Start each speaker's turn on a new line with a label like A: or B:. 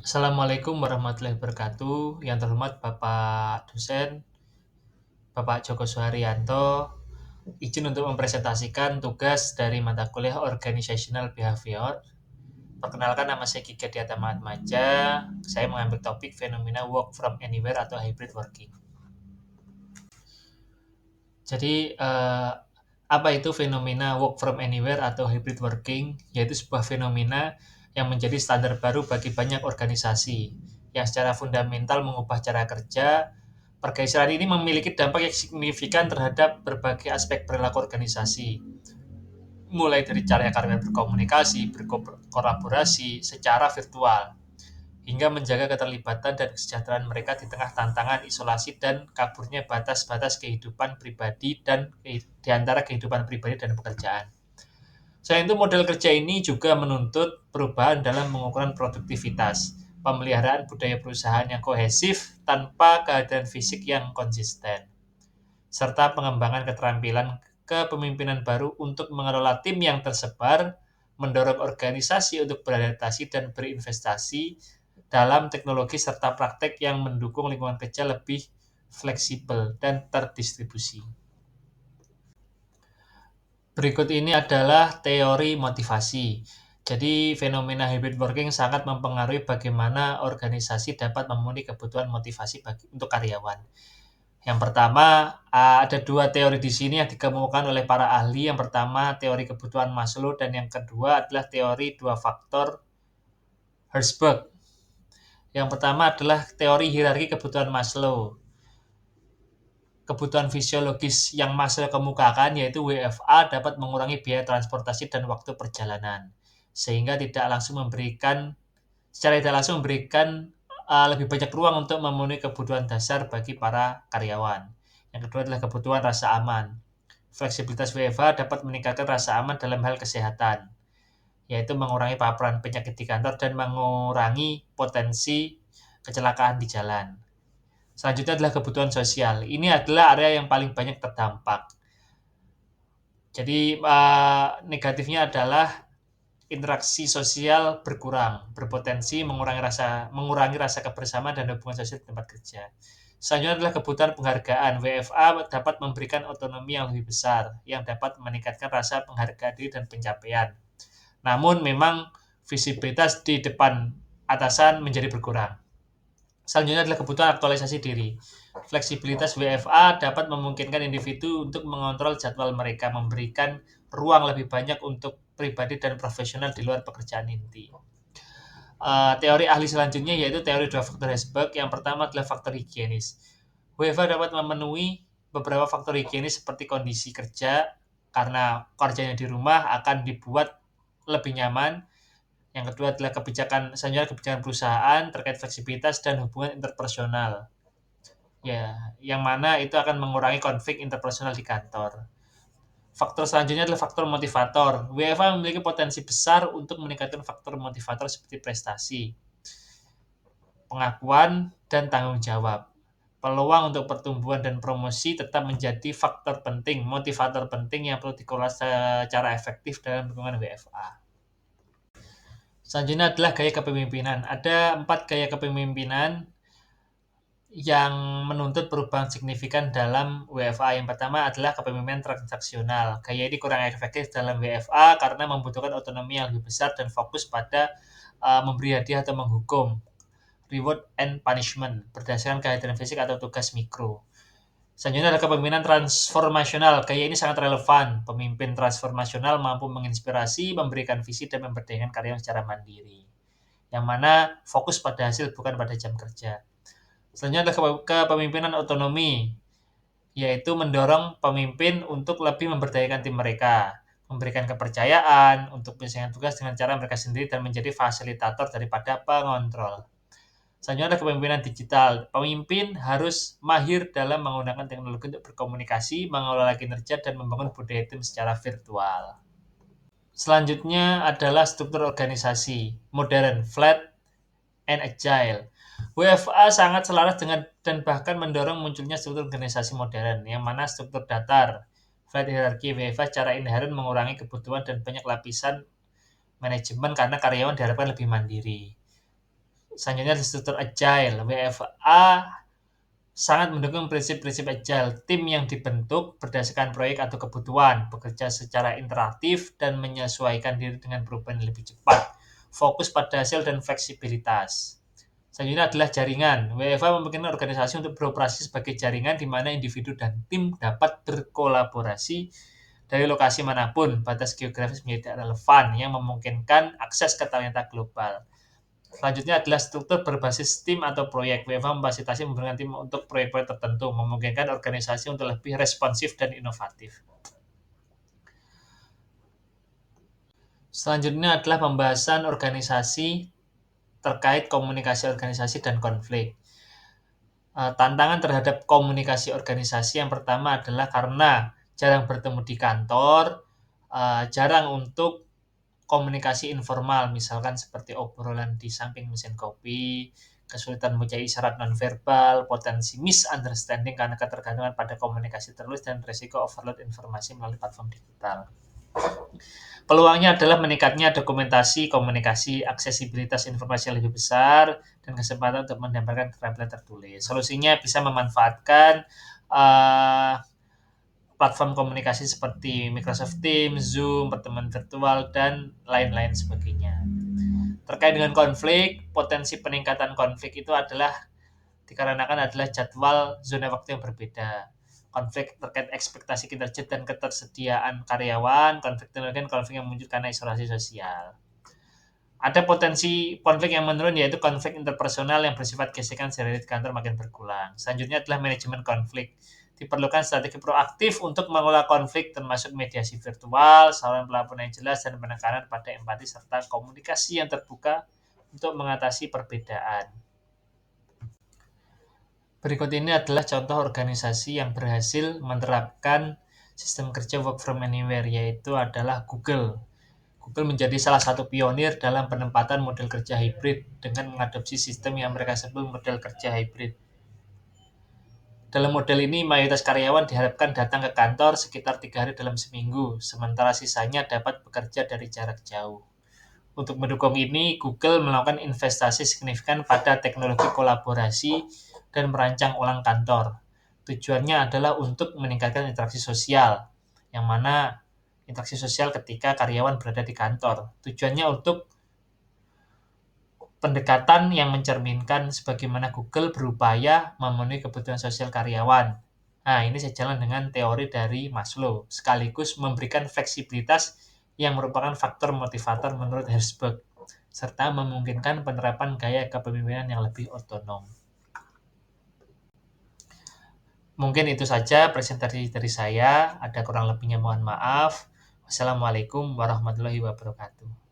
A: Assalamualaikum warahmatullahi wabarakatuh. Yang terhormat Bapak dosen, Bapak Joko Suharyanto, izin untuk mempresentasikan tugas dari mata kuliah Organizational Behavior. Perkenalkan, nama saya Kiki Adiata Maja. Saya mengambil topik fenomena work from anywhere atau hybrid working. Jadi, apa itu fenomena work from anywhere atau hybrid working? Yaitu sebuah fenomena yang menjadi standar baru bagi banyak organisasi yang secara fundamental mengubah cara kerja. Pergeseran ini memiliki dampak yang signifikan terhadap berbagai aspek perilaku organisasi, mulai dari cara karyawan berkomunikasi, berkolaborasi secara virtual, hingga menjaga keterlibatan dan kesejahteraan mereka di tengah tantangan isolasi dan kaburnya batas-batas kehidupan pribadi dan di antara kehidupan pribadi dan pekerjaan. Selain itu, model kerja ini juga menuntut perubahan dalam mengukur produktivitas, pemeliharaan budaya perusahaan yang kohesif tanpa kehadiran fisik yang konsisten, serta pengembangan keterampilan kepemimpinan baru untuk mengelola tim yang tersebar, mendorong organisasi untuk beradaptasi dan berinvestasi dalam teknologi serta praktek yang mendukung lingkungan kerja lebih fleksibel dan terdistribusi. Berikut ini adalah teori motivasi. Jadi, fenomena hybrid working sangat mempengaruhi bagaimana organisasi dapat memenuhi kebutuhan motivasi untuk karyawan. Yang pertama, ada dua teori di sini yang dikemukakan oleh para ahli. Yang pertama, teori kebutuhan Maslow, dan yang kedua adalah teori dua faktor Herzberg. Yang pertama adalah teori hierarki kebutuhan Maslow. Kebutuhan fisiologis yang Maslow kemukakan, yaitu WFA, dapat mengurangi biaya transportasi dan waktu perjalanan, sehingga secara tidak langsung memberikan lebih banyak ruang untuk memenuhi kebutuhan dasar bagi para karyawan. Yang kedua adalah kebutuhan rasa aman. Fleksibilitas WFH dapat meningkatkan rasa aman dalam hal kesehatan, yaitu mengurangi paparan penyakit di kantor dan mengurangi potensi kecelakaan di jalan. Selanjutnya adalah kebutuhan sosial. Ini adalah area yang paling banyak terdampak. Jadi, negatifnya adalah interaksi sosial berkurang, berpotensi mengurangi rasa kebersamaan dan hubungan sosial di tempat kerja. Selanjutnya adalah kebutuhan penghargaan. WFA dapat memberikan otonomi yang lebih besar, yang dapat meningkatkan rasa penghargaan diri dan pencapaian. Namun memang visibilitas di depan atasan menjadi berkurang. Selanjutnya adalah kebutuhan aktualisasi diri. Fleksibilitas WFA dapat memungkinkan individu untuk mengontrol jadwal mereka, memberikan ruang lebih banyak untuk pribadi dan profesional di luar pekerjaan inti. Teori ahli selanjutnya yaitu teori dua faktor Herzberg. Yang pertama adalah faktor higienis. WFA dapat memenuhi beberapa faktor higienis seperti kondisi kerja, karena kerjanya di rumah akan dibuat lebih nyaman. Yang kedua adalah kebijakan perusahaan terkait fleksibilitas dan hubungan interpersonal. Ya, yang mana itu akan mengurangi konflik interpersonal di kantor. Faktor selanjutnya adalah faktor motivator. WFA memiliki potensi besar untuk meningkatkan faktor motivator seperti prestasi, pengakuan, dan tanggung jawab. Peluang untuk pertumbuhan dan promosi tetap menjadi motivator penting yang perlu dikelola secara efektif dalam lingkungan WFA. Selanjutnya adalah gaya kepemimpinan. Ada 4 gaya kepemimpinan yang menuntut perubahan signifikan dalam WFA. Yang pertama adalah kepemimpinan transaksional. Gaya ini kurang efektif dalam WFA karena membutuhkan otonomi yang lebih besar dan fokus pada memberi hadiah atau menghukum, reward and punishment, berdasarkan kehadiran fisik atau tugas mikro. Selanjutnya adalah kepemimpinan transformasional. Gaya ini sangat relevan. Pemimpin transformasional mampu menginspirasi, memberikan visi, dan memberdayakan karyawan secara mandiri, yang mana fokus pada hasil bukan pada jam kerja. Selanjutnya adalah kepemimpinan otonomi, yaitu mendorong pemimpin untuk lebih memberdayakan tim mereka, memberikan kepercayaan untuk menyelesaikan tugas dengan cara mereka sendiri dan menjadi fasilitator daripada pengontrol. Selanjutnya ada kepemimpinan digital. Pemimpin harus mahir dalam menggunakan teknologi untuk berkomunikasi, mengelola kinerja, dan membangun budaya tim secara virtual. Selanjutnya adalah struktur organisasi, modern, flat, and agile. WFA sangat selaras dengan dan bahkan mendorong munculnya struktur organisasi modern, yang mana struktur datar, flat hierarchy. WFA secara inherent mengurangi kebutuhan dan banyak lapisan manajemen karena karyawan diharapkan lebih mandiri. Selanjutnya ada struktur agile. WFA sangat mendukung prinsip-prinsip agile. Tim yang dibentuk berdasarkan proyek atau kebutuhan, bekerja secara interaktif dan menyesuaikan diri dengan perubahan yang lebih cepat. Fokus pada hasil dan fleksibilitas. Selanjutnya adalah jaringan. WFA memungkinkan organisasi untuk beroperasi sebagai jaringan di mana individu dan tim dapat berkolaborasi dari lokasi manapun. Batas geografis menjadi tidak relevan yang memungkinkan akses ke talenta global. Selanjutnya adalah struktur berbasis tim atau proyek. WFH memfasilitasi memberikan tim untuk proyek-proyek tertentu, memungkinkan organisasi untuk lebih responsif dan inovatif. Selanjutnya adalah pembahasan organisasi terkait komunikasi organisasi dan konflik. Tantangan terhadap komunikasi organisasi yang pertama adalah karena jarang bertemu di kantor, jarang untuk komunikasi informal, misalkan seperti obrolan di samping mesin kopi, kesulitan membaca isyarat nonverbal, potensi misunderstanding karena ketergantungan pada komunikasi tertulis, dan risiko overload informasi melalui platform digital. Peluangnya adalah meningkatnya dokumentasi, komunikasi, aksesibilitas informasi yang lebih besar, dan kesempatan untuk mendapatkan keterampilan tertulis. Solusinya bisa memanfaatkan platform komunikasi seperti Microsoft Teams, Zoom, pertemuan virtual, dan lain-lain sebagainya. Terkait dengan konflik, potensi peningkatan konflik itu adalah dikarenakan adalah jadwal zona waktu yang berbeda. Konflik terkait ekspektasi kinerja dan ketersediaan karyawan, konflik teknologi, konflik yang muncul karena isolasi sosial. Ada potensi konflik yang menurun, yaitu konflik interpersonal yang bersifat gesekan sehari di kantor makin berkurang. Selanjutnya adalah manajemen konflik. Diperlukan strategi proaktif untuk mengelola konflik, termasuk mediasi virtual, saluran pelaporan yang jelas, dan penekanan pada empati serta komunikasi yang terbuka untuk mengatasi perbedaan. Berikut ini adalah contoh organisasi yang berhasil menerapkan sistem kerja work from anywhere, yaitu adalah Google. Google menjadi salah satu pionir dalam penempatan model kerja hibrid dengan mengadopsi sistem yang mereka sebut model kerja hibrid. Dalam model ini, mayoritas karyawan diharapkan datang ke kantor sekitar 3 hari dalam seminggu, sementara sisanya dapat bekerja dari jarak jauh. Untuk mendukung ini, Google melakukan investasi signifikan pada teknologi kolaborasi dan merancang ulang kantor. Tujuannya adalah untuk meningkatkan interaksi sosial, yang mana interaksi sosial ketika karyawan berada di kantor. Tujuannya untuk pendekatan yang mencerminkan sebagaimana Google berupaya memenuhi kebutuhan sosial karyawan. Nah, ini sejalan dengan teori dari Maslow, sekaligus memberikan fleksibilitas yang merupakan faktor motivator menurut Herzberg, serta memungkinkan penerapan gaya kepemimpinan yang lebih otonom. Mungkin itu saja presentasi dari saya. Ada kurang lebihnya mohon maaf. Wassalamualaikum warahmatullahi wabarakatuh.